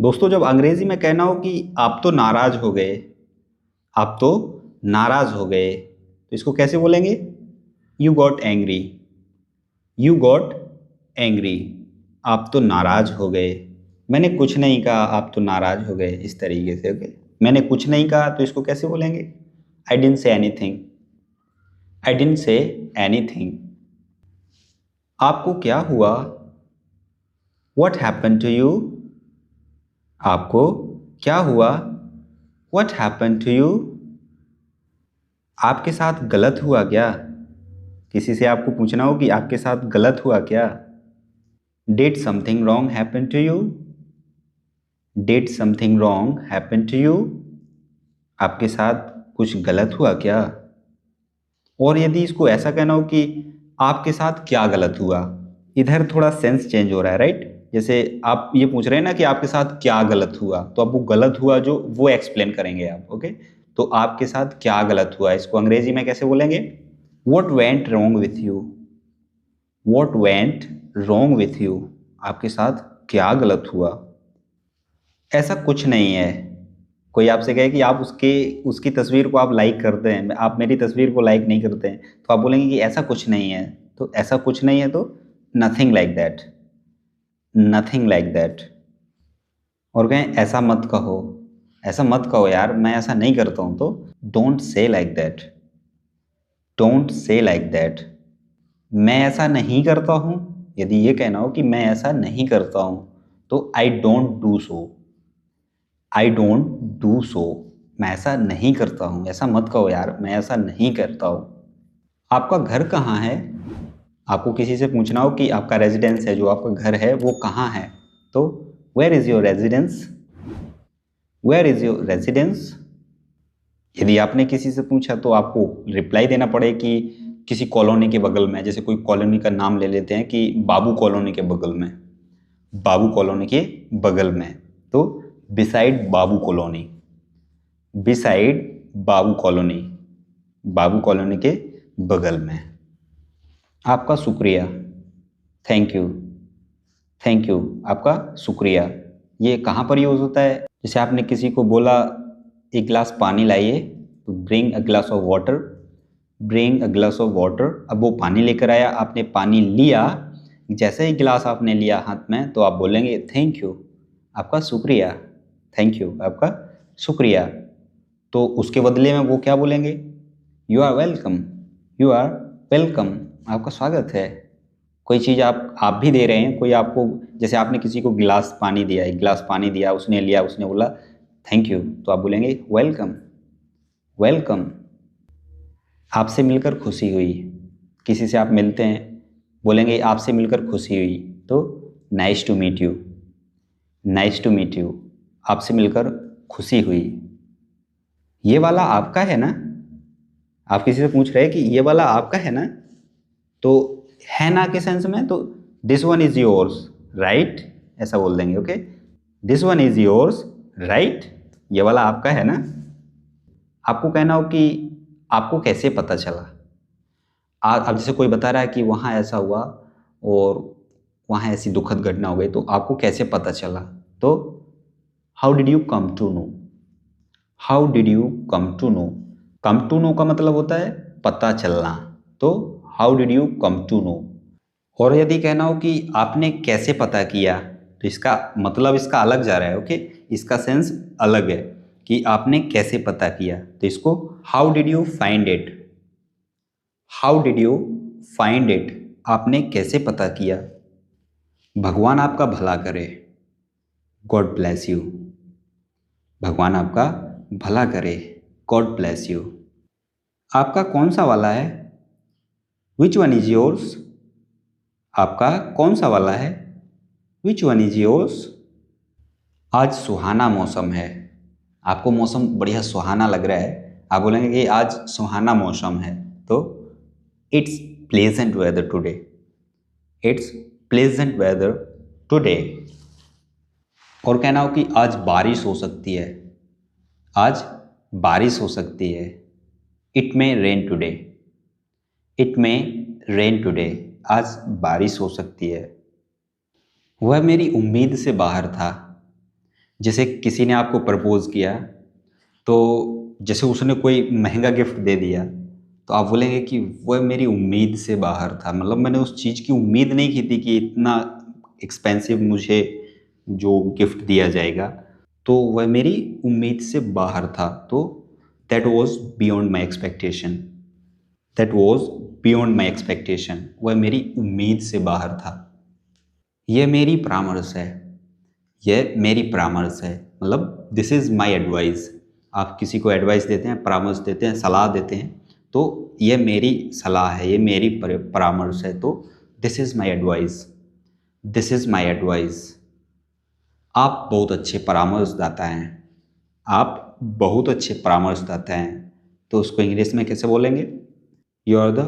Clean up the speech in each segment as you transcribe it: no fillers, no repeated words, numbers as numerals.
दोस्तों, जब अंग्रेजी में कहना हो कि आप तो नाराज हो गए, आप तो नाराज हो गए, तो इसको कैसे बोलेंगे? You got angry. You got angry. आप तो नाराज हो गए। मैंने कुछ नहीं कहा, आप तो नाराज हो गए, इस तरीके से। ओके, मैंने कुछ नहीं कहा तो इसको कैसे बोलेंगे? I didn't say anything. I didn't say anything. आपको क्या हुआ? What happened to you? आपको क्या हुआ? What happened to you? आपके साथ गलत हुआ क्या? किसी से आपको पूछना हो कि आपके साथ गलत हुआ क्या? Did something wrong happen to you? Did something wrong happen to you? आपके साथ कुछ गलत हुआ क्या? और यदि इसको ऐसा कहना हो कि आपके साथ क्या गलत हुआ, इधर थोड़ा सेंस चेंज हो रहा है, राइट? जैसे आप ये पूछ रहे हैं ना कि आपके साथ क्या गलत हुआ, तो आप वो गलत हुआ जो वो एक्सप्लेन करेंगे आप। ओके, तो आपके साथ क्या गलत हुआ, इसको अंग्रेजी में कैसे बोलेंगे? What went wrong with you? What went wrong with you? आपके साथ क्या गलत हुआ? ऐसा कुछ नहीं है। कोई आपसे कहे कि आप उसकी तस्वीर को आप लाइक करते हैं, आप मेरी तस्वीर को लाइक नहीं करते हैं, तो आप बोलेंगे कि ऐसा कुछ नहीं है। तो ऐसा कुछ नहीं है तो nothing like that. Nothing like that. और कहें ऐसा मत कहो, ऐसा मत कहो यार, मैं ऐसा नहीं करता हूं, तो don't say like that. Don't say like that. मैं ऐसा नहीं करता हूं, यदि ये कहना हो कि मैं ऐसा नहीं करता हूं, तो I don't do so. I don't do so. मैं ऐसा नहीं करता हूं, ऐसा मत कहो यार, मैं ऐसा नहीं करता हूं। आपका घर कहाँ है? आपको किसी से पूछना हो कि आपका रेजिडेंस है, जो आपका घर है वो कहाँ है, तो where is your residence? Where is your residence? यदि आपने किसी से पूछा तो आपको रिप्लाई देना पड़े कि किसी कॉलोनी के बगल में, जैसे कोई कॉलोनी का नाम ले लेते हैं कि बाबू कॉलोनी के बगल में, बाबू कॉलोनी के बगल में, तो बिसाइड बाबू कॉलोनी। बिसाइड बाबू कॉलोनी, बाबू कॉलोनी के बगल में। आपका शुक्रिया, थैंक यू। थैंक यू, आपका शुक्रिया, ये कहाँ पर यूज़ होता है? जैसे आपने किसी को बोला एक गिलास पानी लाइए, तो bring a glass of water. Bring a glass of water. अब वो पानी लेकर आया, आपने पानी लिया, जैसे ही गिलास आपने लिया हाथ में, तो आप बोलेंगे थैंक यू, आपका शुक्रिया। थैंक यू, आपका शुक्रिया। तो उसके बदले में वो क्या बोलेंगे? You are welcome. You are welcome, आपका स्वागत है। कोई चीज़ आप भी दे रहे हैं, कोई आपको, जैसे आपने किसी को गिलास पानी दिया, एक गिलास पानी दिया, उसने लिया, उसने बोला थैंक यू, तो आप बोलेंगे वेलकम। वेलकम। आपसे मिलकर खुशी हुई। किसी से आप मिलते हैं, बोलेंगे आपसे मिलकर खुशी हुई, तो nice to meet you. Nice to meet you, आपसे मिलकर खुशी हुई। ये वाला आपका है ना? आप किसी से पूछ रहे हैं कि ये वाला आपका है ना, तो है ना के सेंस में तो this one is yours, right, ऐसा बोल देंगे। Okay, this one is yours, right, ये वाला आपका है ना। आपको कहना हो कि आपको कैसे पता चला। अब जैसे कोई बता रहा है कि वहाँ ऐसा हुआ और वहाँ ऐसी दुखद घटना हो गई, तो आपको कैसे पता चला, तो how did you come to know. How did you come to know. Come to know का मतलब होता है पता चलना, तो how did you come to know. और यदि कहना हो कि आपने कैसे पता किया, तो इसका मतलब इसका अलग जा रहा है। ओके, इसका सेंस अलग है कि आपने कैसे पता किया, तो इसको how did you find it. How did you find it, आपने कैसे पता किया। भगवान आपका भला करे, गॉड ब्लेस यू। भगवान आपका भला करे, गॉड ब्लेस यू। आपका कौन सा वाला है? Which one is yours. आपका कौन सा वाला है? Which one is yours. आज सुहाना मौसम है। आपको मौसम बढ़िया सुहाना लग रहा है, आप बोलेंगे कि आज सुहाना मौसम है, तो it's pleasant weather today. It's pleasant weather today. और कहना हो कि आज बारिश हो सकती है। आज बारिश हो सकती है, it may rain today. It may rain today, आज बारिश हो सकती है। वह मेरी उम्मीद से बाहर था। जैसे किसी ने आपको प्रपोज किया, तो जैसे उसने कोई महंगा गिफ्ट दे दिया, तो आप बोलेंगे कि वह मेरी उम्मीद से बाहर था, मतलब मैंने उस चीज़ की उम्मीद नहीं की थी कि इतना एक्सपेंसिव मुझे जो गिफ्ट दिया जाएगा, तो वह मेरी उम्मीद से बाहर था। तो that was beyond my expectation, that was beyond my expectation, वह मेरी उम्मीद से बाहर था। यह मेरी परामर्श है, यह मेरी परामर्श है, मतलब दिस इज़ माई एडवाइस। आप किसी को एडवाइस देते हैं, परामर्श देते हैं, सलाह देते हैं, तो ये मेरी सलाह है, ये मेरी परामर्श है, तो this is my advice, this is my advice. आप बहुत अच्छे परामर्शदाता हैं, आप बहुत अच्छे परामर्शदाता हैं, तो उसको इंग्लिश में कैसे बोलेंगे? You are the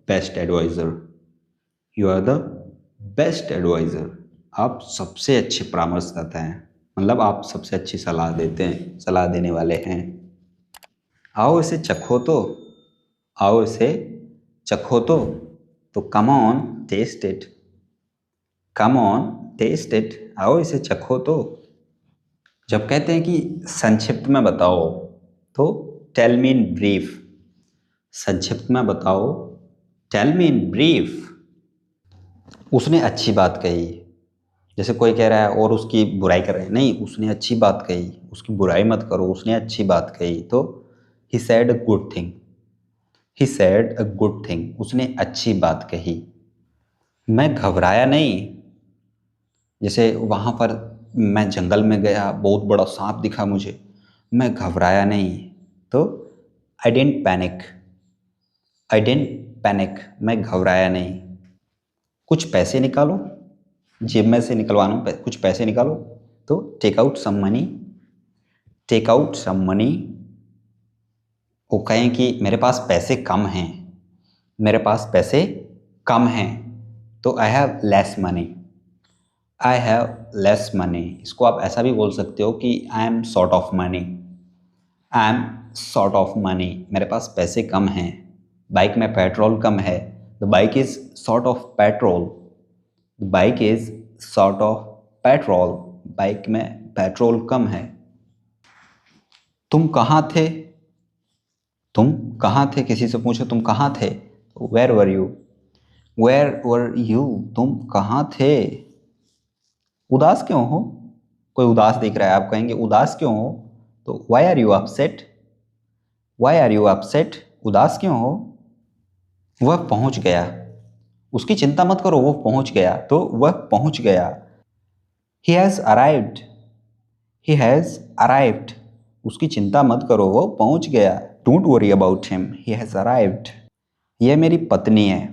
best advisor, you are the best advisor. आप सबसे अच्छे परामर्शदाता हैं, मतलब आप सबसे अच्छी सलाह देते हैं, सलाह देने वाले हैं। आओ इसे चखो तो, आओ इसे चखो तो come on taste it, come on taste it, आओ इसे चखो तो। जब कहते हैं कि संक्षिप्त में बताओ, तो टेल मी इन ब्रीफ, संक्षिप्त में बताओ, टेल मी इन ब्रीफ। उसने अच्छी बात कही, जैसे कोई कह रहा है और उसकी बुराई कर रहे हैं, नहीं, उसने अच्छी बात कही, उसकी बुराई मत करो, उसने अच्छी बात कही, तो he said a good thing, he said a good thing, उसने अच्छी बात कही। मैं घबराया नहीं, जैसे वहाँ पर मैं जंगल में गया, बहुत बड़ा सांप दिखा मुझे, मैं घबराया नहीं, तो आई डेंट पैनिक, आई डेंट पैनिक, मैं घबराया नहीं। कुछ पैसे निकालो, जेब में से निकलवाना, कुछ पैसे निकालो, तो take out some money, take out some money. वो कहें कि मेरे पास पैसे कम हैं, मेरे पास पैसे कम हैं, तो I have less money, I have less money. इसको आप ऐसा भी बोल सकते हो कि I am short of money, I am short of money, मेरे पास पैसे कम हैं, बाइक में पेट्रोल कम है, the bike is short of petrol, the bike is short of petrol, bike में पेट्रोल कम है। तुम कहाँ थे, तुम कहाँ थे, किसी से पूछो तुम कहाँ थे, where were you, where were you, तुम कहाँ थे। उदास क्यों हो, कोई उदास दिख रहा है, आप कहेंगे उदास क्यों हो, तो why are you upset, why are you upset, उदास क्यों हो। वह पहुंच गया, उसकी चिंता मत करो, वो पहुंच गया, तो वह पहुंच गया। He has arrived, he has arrived, उसकी चिंता मत करो, वो पहुंच गया। Don't worry about him, he has arrived. यह मेरी पत्नी है,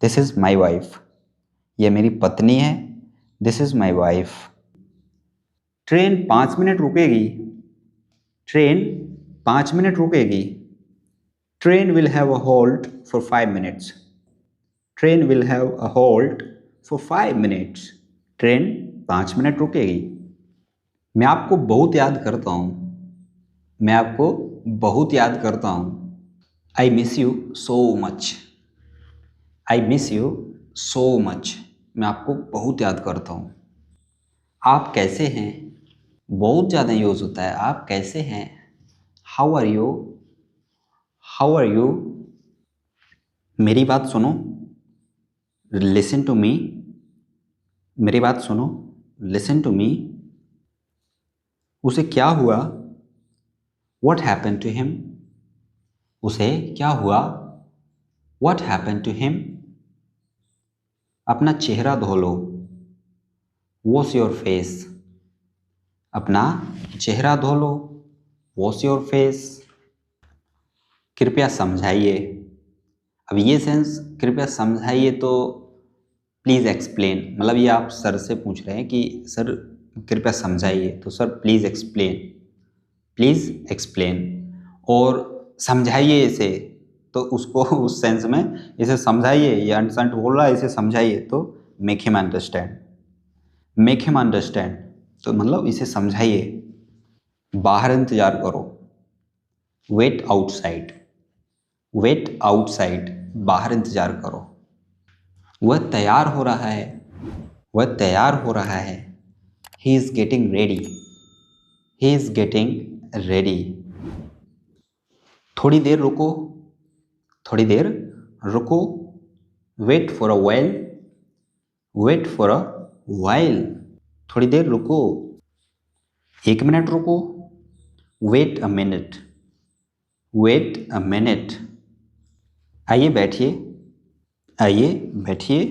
दिस इज़ माई वाइफ, यह मेरी पत्नी है, this is my wife. Train 5 minute रुकेगी, ट्रेन 5 मिनट रुकेगी, train will have a halt for 5 minutes, train will have a halt for 5 minutes, train 5 minute रुकेगी। मैं आपको बहुत याद करता हूँ, मैं आपको बहुत याद करता हूँ। I miss you so much, I miss you so much, मैं आपको बहुत याद करता हूँ। आप कैसे हैं, बहुत ज़्यादा यूज़ होता है, आप कैसे हैं। How are you, how are you. मेरी बात सुनो, लिसन टू मी, मेरी बात सुनो, लिसन टू मी। उसे क्या हुआ, व्हाट हैपन टू हिम, उसे क्या हुआ, व्हाट हैपन टू हिम। अपना चेहरा धो लो, वॉश योर फेस, अपना चेहरा धो लो, वॉश योर फेस। कृपया समझाइए, अब ये सेंस कृपया समझाइए, तो प्लीज़ एक्सप्लेन, मतलब ये आप सर से पूछ रहे हैं कि सर कृपया समझाइए, तो sir please explain, please explain. और समझाइए इसे, तो उसको उस सेंस में इसे समझाइए, ये अनसंट बोल रहा है, इसे समझाइए, तो make him understand, make him understand, तो मतलब इसे समझाइए। बाहर इंतज़ार करो, वेट आउटसाइड, वेट आउटसाइड, बाहर इंतज़ार करो। वह तैयार हो रहा है, वह तैयार हो रहा है, he is getting ready, he is getting ready. थोड़ी देर रुको, थोड़ी देर रुको, wait for a while, wait for a while, थोड़ी देर रुको। 1 मिनट रुको, wait a minute, wait a minute. आइए बैठिए, आइए बैठिए।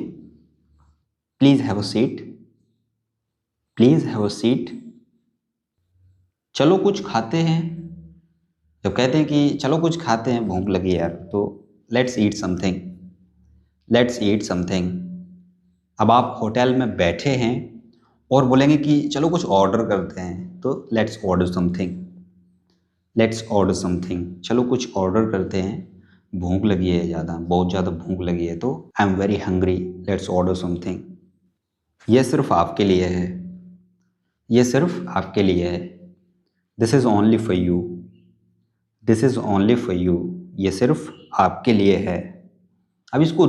Please have a seat, please have a seat. चलो कुछ खाते हैं। जब कहते हैं कि चलो कुछ खाते हैं, भूख लगी यार, तो let's eat something, let's eat something. अब आप होटल में बैठे हैं और बोलेंगे कि चलो कुछ ऑर्डर करते हैं, तो let's order something, let's order something. चलो कुछ ऑर्डर करते हैं, भूख लगी है ज़्यादा, बहुत ज़्यादा भूख लगी है, तो I am very hungry, let's order something. ये सिर्फ आपके लिए है, ये सिर्फ आपके लिए है। This is only for you, this is only for you. ये सिर्फ आपके लिए है। अब इसको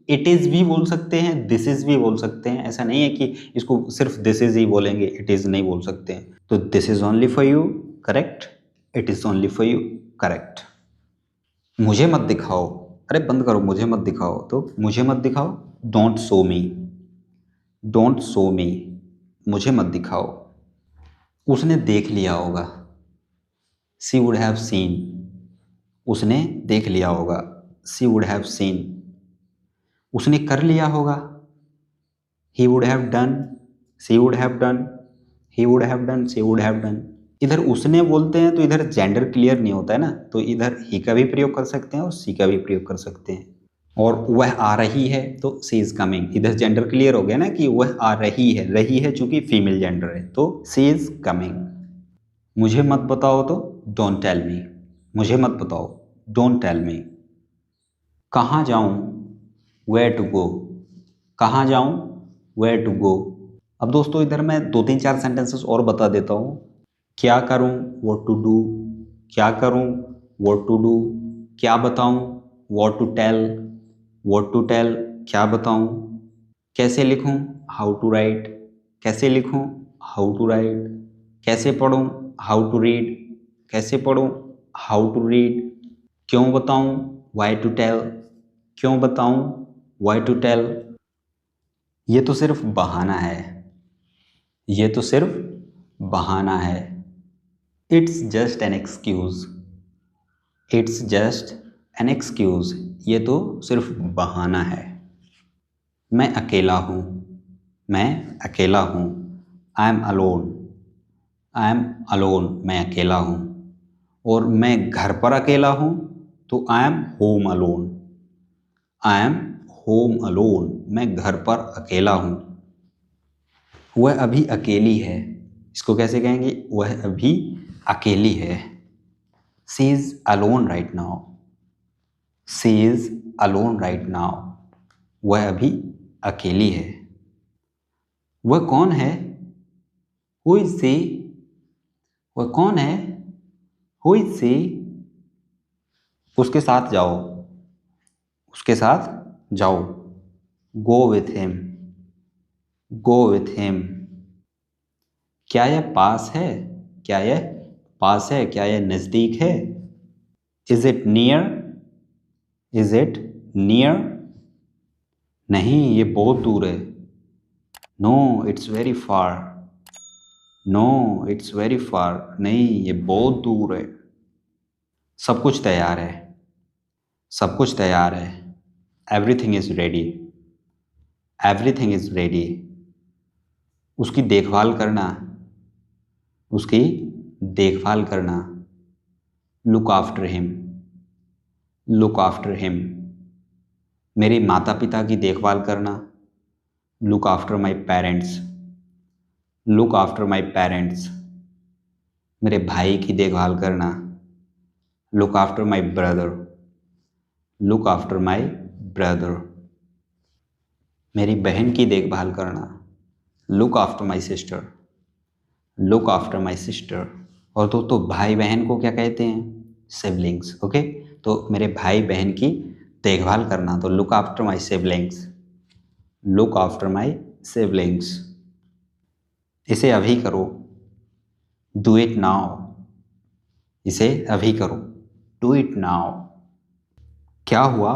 इट इज़ भी बोल सकते हैं, दिस इज़ भी बोल सकते हैं। ऐसा नहीं है कि इसको सिर्फ दिस इज़ ही बोलेंगे, इट इज़ नहीं बोल सकते हैं। तो this is only for you, correct. It is only for you, correct. मुझे मत दिखाओ, अरे बंद करो, मुझे मत दिखाओ, तो मुझे मत दिखाओ, don't show me, don't show मी, मुझे मत दिखाओ। उसने देख लिया होगा, शी वुड हैव सीन, उसने देख लिया होगा, शी वुड हैव सीन। उसने कर लिया होगा, he would have done, she would have done, he would have done, she would have done. इधर उसने बोलते हैं तो इधर जेंडर क्लियर नहीं होता है ना, तो इधर ही का भी प्रयोग कर सकते हैं और सी का भी प्रयोग कर सकते हैं। और वह आ रही है तो सी इज कमिंग, इधर जेंडर क्लियर हो गया ना कि वह आ रही है, रही है चूंकि फीमेल जेंडर है, तो सी इज कमिंग। मुझे मत बताओ तो डोंट टेल मी, मुझे मत बताओ, डोंट टेल मी। कहाँ जाऊँ, वेयर टू गो, कहाँ जाऊँ, वेयर टू गो। अब दोस्तों इधर मैं 2-3-4 सेंटेंसेस और बता देता हूँ। क्या करूँ, व्हाट टू डू, क्या करूँ, व्हाट टू डू, क्या बताऊँ, what to tell, what to tell, क्या बताऊँ। कैसे लिखूँ, हाउ टू राइट, कैसे लिखूँ, हाउ टू राइट। कैसे पढ़ूँ, हाउ टू रीड, कैसे पढ़ूँ, हाउ टू रीड। क्यों बताऊँ, वाई टू टेल, क्यों बताऊँ, वाई टू टेल। ये तो सिर्फ बहाना है, ये तो सिर्फ बहाना है। It's just an excuse, it's just an excuse. ये तो सिर्फ बहाना है। मैं अकेला हूँ, मैं अकेला हूँ, I am alone, I am alone, मैं अकेला हूँ। और मैं घर पर अकेला हूँ तो I am home alone, I am home alone, मैं घर पर अकेला हूँ। वह अभी अकेली है, इसको कैसे कहेंगे, वह अभी अकेली है। She is alone right now, she is alone right now, वह अभी अकेली है। वह कौन है, हु इज शी, वह कौन है, हु इज शी। उसके साथ जाओ, उसके साथ जाओ, go with him, go with him. क्या यह पास है, क्या यह पास है, क्या यह नज़दीक है। Is it near, is it near. नहीं ये बहुत दूर है। No it's very far, no it's very far, नहीं ये बहुत दूर है। सब कुछ तैयार है, सब कुछ तैयार है। Everything is ready, everything is ready. उसकी देखभाल करना, उसकी देखभाल करना। Look after him, look after him. मेरे माता पिता की देखभाल करना। Look after my parents, look after my parents. मेरे भाई की देखभाल करना। Look after my brother, look after my brother. मेरी बहन की देखभाल करना। Look after my sister, look after my sister. और तो भाई बहन को क्या कहते हैं, सिबलिंग्स। ओके, तो मेरे भाई बहन की देखभाल करना, तो look after my siblings, look after my siblings. इसे अभी करो, डू इट नाउ, इसे अभी करो, डू इट नाउ। क्या हुआ,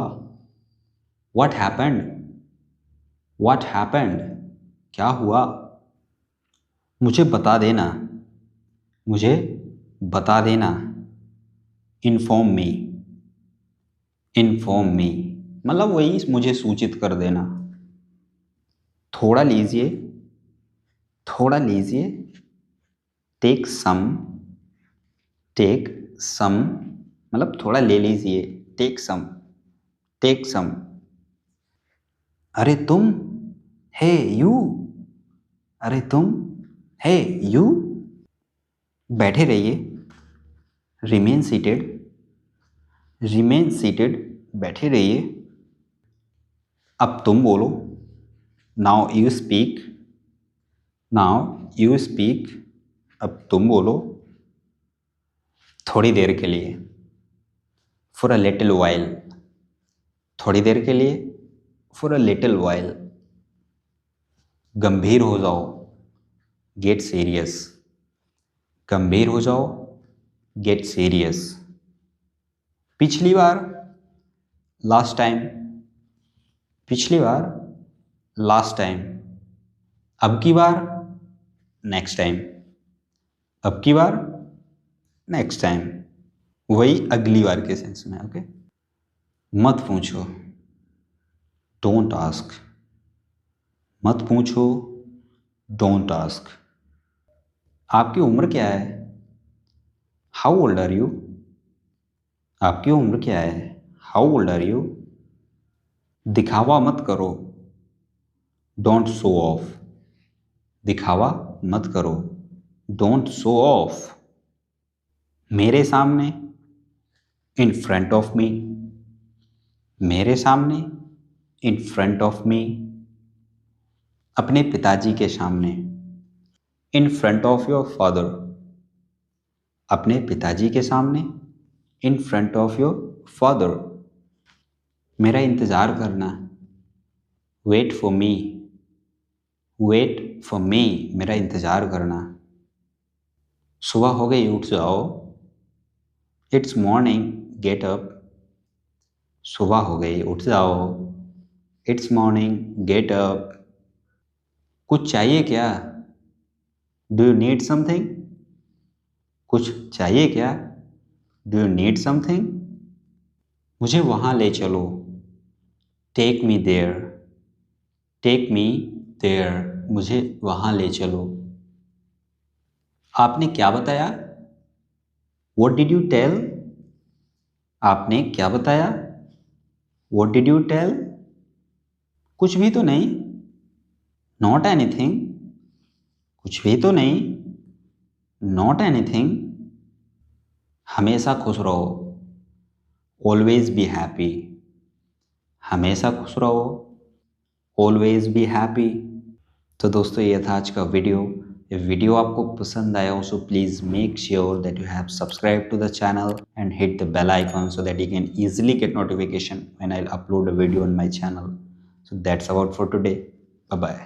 व्हाट हैपेंड, व्हाट हैपेंड, क्या हुआ। मुझे बता देना, मुझे बता देना, इन्फॉर्म मी, इन्फॉर्म मी, मतलब वही मुझे सूचित कर देना। थोड़ा लीजिए, थोड़ा लीजिए, टेक सम, टेक सम, मतलब थोड़ा ले लीजिए, टेक सम, टेक सम। अरे तुम, हे यू, अरे तुम, हे यू। बैठे रहिए, रिमेन सीटेड, रिमेन सीटेड, बैठे रहिए। अब तुम बोलो, now you speak, now you speak, अब तुम बोलो। थोड़ी देर के लिए, फॉर अ लिटिल वाइल, थोड़ी देर के लिए, फॉर अ लिटिल वाइल। गंभीर हो जाओ, गेट सीरियस, गंभीर हो जाओ, गेट सीरियस। पिछली बार, लास्ट टाइम, पिछली बार, लास्ट टाइम। अब की बार, नेक्स्ट टाइम, अब की बार, नेक्स्ट टाइम। वही अगली बार के सेंस में। ओके। मत पूछो, डोंट आस्क, मत पूछो, डोंट आस्क। आपकी उम्र क्या है, हाउ ओल्ड आर यू, आपकी उम्र क्या है, हाउ ओल्ड आर यू। दिखावा मत करो, डोंट शो ऑफ, दिखावा मत करो, डोंट शो ऑफ। मेरे सामने, इन फ्रंट ऑफ मी, मेरे सामने, इन फ्रंट ऑफ मी। अपने पिताजी के सामने, in front of your father, अपने पिताजी के सामने, in front of your father. मेरा इंतज़ार करना, wait for me, wait for me, मेरा इंतज़ार करना। सुबह हो गई, उठ जाओ, इट्स मॉर्निंग, गेट अप, सुबह हो गई, उठ जाओ, इट्स मॉर्निंग, गेट अप। कुछ चाहिए क्या, डू यू नीड समथिंग, कुछ चाहिए क्या, डू यू नीड समथिंग। मुझे वहाँ ले चलो, take me there, take me there, मुझे वहाँ ले चलो। आपने क्या बताया, व्हाट डिड यू टेल, आपने क्या बताया, व्हाट डिड यू टेल। कुछ भी तो नहीं, नॉट एनीथिंग, कुछ भी तो नहीं, नॉट एनीथिंग। हमेशा खुश रहो, ऑलवेज बी हैप्पी, हमेशा खुश रहो, ऑलवेज बी हैप्पी। तो दोस्तों ये था आज का वीडियो। ये वीडियो आपको पसंद आया हो so please make sure that you have subscribe to the channel and hit the bell icon so that you can easily get notification when I'll upload a video on my channel. So that's about for today. Bye bye.